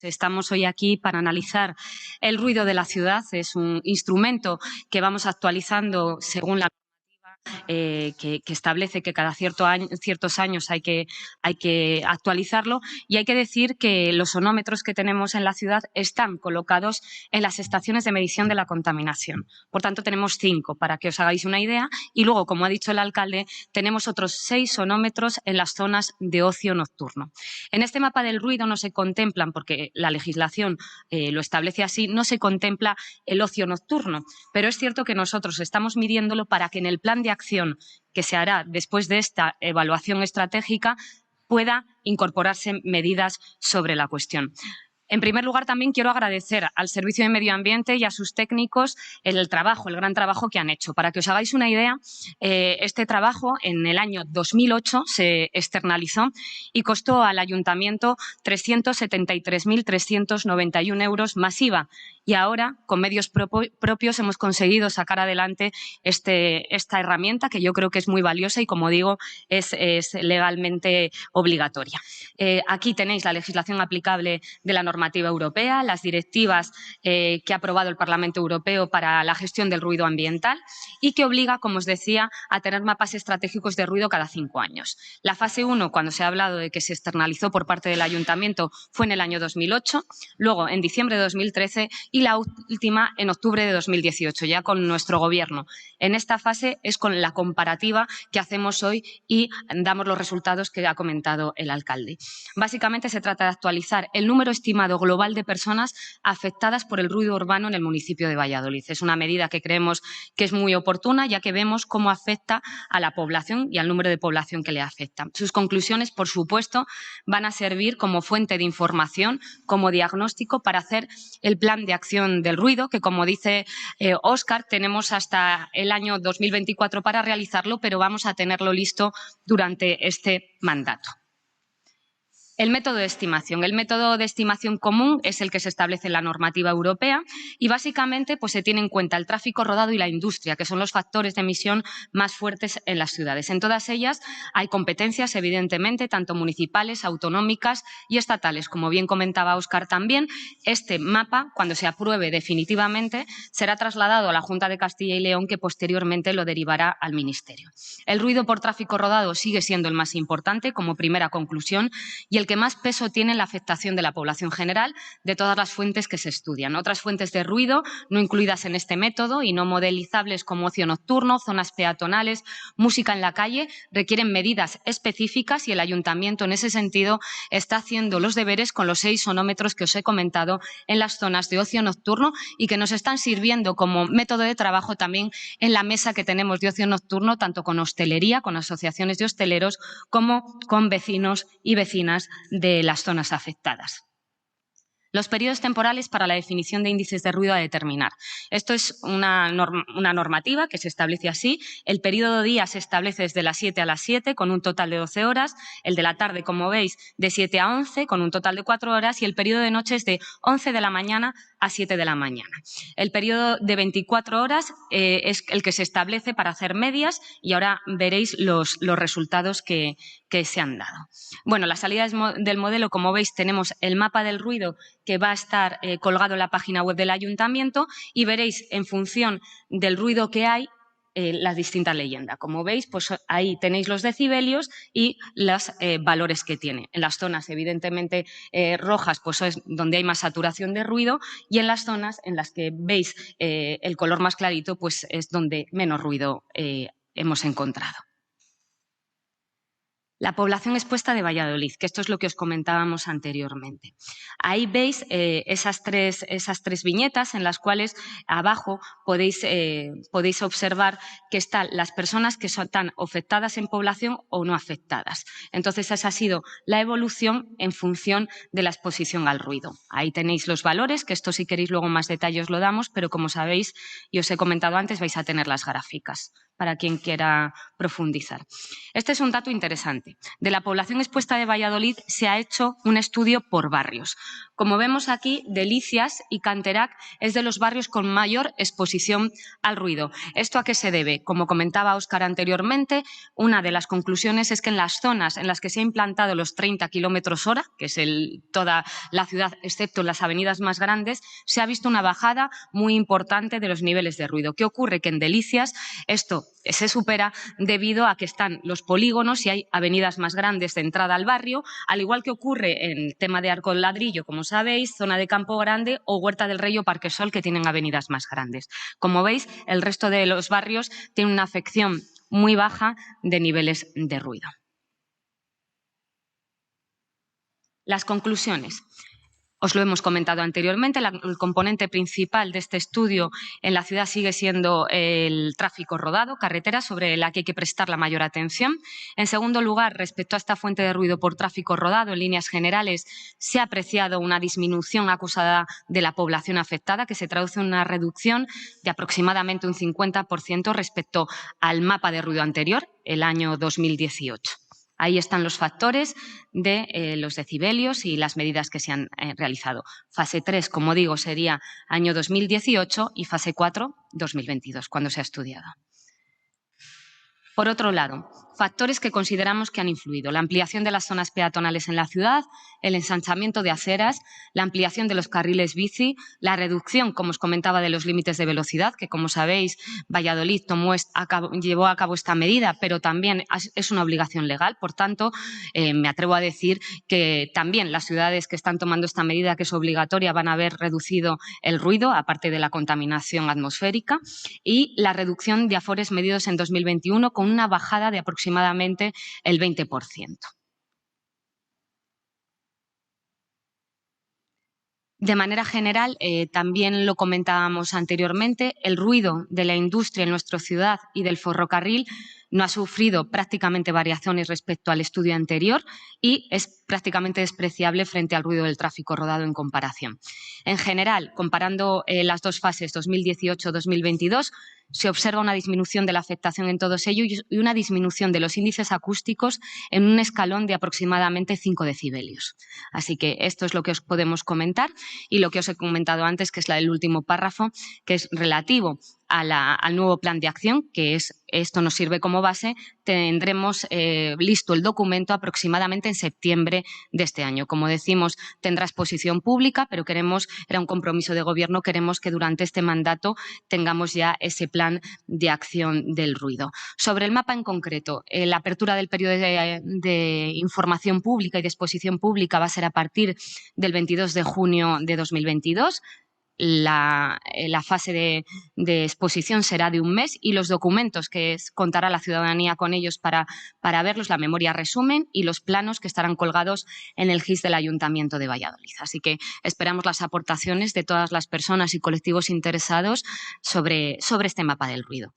Estamos hoy aquí para analizar el ruido de la ciudad. Es un instrumento que vamos actualizando según la que establece que cada ciertos años hay que actualizarlo, y hay que decir que los sonómetros que tenemos en la ciudad están colocados en las estaciones de medición de la contaminación. Por tanto, tenemos 5, para que os hagáis una idea, y luego, como ha dicho el alcalde, tenemos otros 6 sonómetros en las zonas de ocio nocturno. En este mapa del ruido no se contemplan, porque la legislación lo establece así, no se contempla el ocio nocturno, pero es cierto que nosotros estamos midiéndolo para que en el plan de acción que se hará después de esta evaluación estratégica pueda incorporarse medidas sobre la cuestión. En primer lugar, también quiero agradecer al Servicio de Medio Ambiente y a sus técnicos el gran trabajo que han hecho. Para que os hagáis una idea, este trabajo en el año 2008 se externalizó y costó al Ayuntamiento 373.391 euros más IVA. Y ahora, con medios propios, hemos conseguido sacar adelante esta herramienta, que yo creo que es muy valiosa y, como digo, es legalmente obligatoria. Aquí tenéis la legislación aplicable de la normativa europea, las directivas que ha aprobado el Parlamento Europeo para la gestión del ruido ambiental y que obliga, como os decía, a tener mapas estratégicos de ruido cada 5 años. La fase 1, cuando se ha hablado de que se externalizó por parte del Ayuntamiento, fue en el año 2008, luego en diciembre de 2013 y la última en octubre de 2018, ya con nuestro Gobierno. En esta fase es con la comparativa que hacemos hoy y damos los resultados que ha comentado el alcalde. Básicamente se trata de actualizar el número estimado global de personas afectadas por el ruido urbano en el municipio de Valladolid. Es una medida que creemos que es muy oportuna, ya que vemos cómo afecta a la población y al número de población que le afecta. Sus conclusiones, por supuesto, van a servir como fuente de información, como diagnóstico para hacer el plan de acción del ruido, que, como dice Óscar, tenemos hasta el año 2024 para realizarlo, pero vamos a tenerlo listo durante este mandato. El método de estimación. El método de estimación común es el que se establece en la normativa europea y básicamente se tiene en cuenta el tráfico rodado y la industria, que son los factores de emisión más fuertes en las ciudades. En todas ellas hay competencias, evidentemente, tanto municipales, autonómicas y estatales. Como bien comentaba Óscar también, este mapa, cuando se apruebe definitivamente, será trasladado a la Junta de Castilla y León, que posteriormente lo derivará al Ministerio. El ruido por tráfico rodado sigue siendo el más importante como primera conclusión y el que más peso tiene en la afectación de la población general de todas las fuentes que se estudian. Otras fuentes de ruido no incluidas en este método y no modelizables, como ocio nocturno, zonas peatonales, música en la calle, requieren medidas específicas y el Ayuntamiento en ese sentido está haciendo los deberes con los 6 sonómetros que os he comentado en las zonas de ocio nocturno y que nos están sirviendo como método de trabajo también en la mesa que tenemos de ocio nocturno, tanto con hostelería, con asociaciones de hosteleros, como con vecinos y vecinas de las zonas afectadas. Los periodos temporales para la definición de índices de ruido a determinar. Esto es una normativa que se establece así. El periodo de día se establece desde las 7 a las 7 con un total de 12 horas. El de la tarde, como veis, de 7 a 11 con un total de 4 horas. Y el periodo de noche es de 11 de la mañana a 7 de la mañana. El periodo de 24 horas es el que se establece para hacer medias y ahora veréis los resultados que se han dado. Bueno, las salidas del modelo, como veis, tenemos el mapa del ruido que va a estar colgado en la página web del Ayuntamiento y veréis en función del ruido que hay las distintas leyendas. Como veis, ahí tenéis los decibelios y los valores que tiene. En las zonas, evidentemente, rojas, es donde hay más saturación de ruido y en las zonas en las que veis el color más clarito, es donde menos ruido hemos encontrado. La población expuesta de Valladolid, que esto es lo que os comentábamos anteriormente. Ahí veis esas tres viñetas en las cuales abajo podéis observar que están las personas que están afectadas en población o no afectadas. Entonces, esa ha sido la evolución en función de la exposición al ruido. Ahí tenéis los valores, que esto si queréis luego más detalles lo damos, pero como sabéis y os he comentado antes, vais a tener las gráficas. para quien quiera profundizar. Este es un dato interesante. De la población expuesta de Valladolid se ha hecho un estudio por barrios. Como vemos aquí, Delicias y Canterac es de los barrios con mayor exposición al ruido. ¿Esto a qué se debe? Como comentaba Óscar anteriormente, una de las conclusiones es que en las zonas en las que se ha implantado los 30 km/h, que es toda la ciudad, excepto en las avenidas más grandes, se ha visto una bajada muy importante de los niveles de ruido. ¿Qué ocurre? Que en Delicias esto se supera debido a que están los polígonos y hay avenidas más grandes de entrada al barrio, al igual que ocurre en el tema de Arco Ladrillo, como sabéis, zona de Campo Grande o Huerta del Rey o Parque Sol, que tienen avenidas más grandes. Como veis, el resto de los barrios tienen una afección muy baja de niveles de ruido. Las conclusiones. Os lo hemos comentado anteriormente, el componente principal de este estudio en la ciudad sigue siendo el tráfico rodado, carretera, sobre la que hay que prestar la mayor atención. En segundo lugar, respecto a esta fuente de ruido por tráfico rodado, en líneas generales se ha apreciado una disminución acusada de la población afectada, que se traduce en una reducción de aproximadamente un 50% respecto al mapa de ruido anterior, el año 2018. Ahí están los factores de los decibelios y las medidas que se han realizado. Fase 3, como digo, sería año 2018 y fase 4, 2022, cuando se ha estudiado. Por otro lado, factores que consideramos que han influido: la ampliación de las zonas peatonales en la ciudad, el ensanchamiento de aceras, la ampliación de los carriles bici, la reducción, como os comentaba, de los límites de velocidad, que como sabéis, Valladolid llevó a cabo esta medida, pero también es una obligación legal. Por tanto, me atrevo a decir que también las ciudades que están tomando esta medida, que es obligatoria, van a haber reducido el ruido, aparte de la contaminación atmosférica, y la reducción de afores medidos en 2021 con una bajada de aproximadamente el 20%. De manera general, también lo comentábamos anteriormente, el ruido de la industria en nuestra ciudad y del ferrocarril no ha sufrido prácticamente variaciones respecto al estudio anterior y es prácticamente despreciable frente al ruido del tráfico rodado en comparación. En general, comparando las dos fases 2018-2022, se observa una disminución de la afectación en todos ellos y una disminución de los índices acústicos en un escalón de aproximadamente 5 decibelios. Así que esto es lo que os podemos comentar y lo que os he comentado antes, que es el último párrafo, que es relativo al nuevo plan de acción, que esto nos sirve como base. Tendremos listo el documento aproximadamente en septiembre de este año. Como decimos, tendrá exposición pública, pero era un compromiso de gobierno, queremos que durante este mandato tengamos ya ese plan de acción del ruido. Sobre el mapa en concreto, la apertura del periodo de información pública y de exposición pública va a ser a partir del 22 de junio de 2022. La fase de exposición será de un mes y los documentos que contará la ciudadanía con ellos para verlos, la memoria resumen y los planos que estarán colgados en el GIS del Ayuntamiento de Valladolid. Así que esperamos las aportaciones de todas las personas y colectivos interesados sobre este mapa del ruido.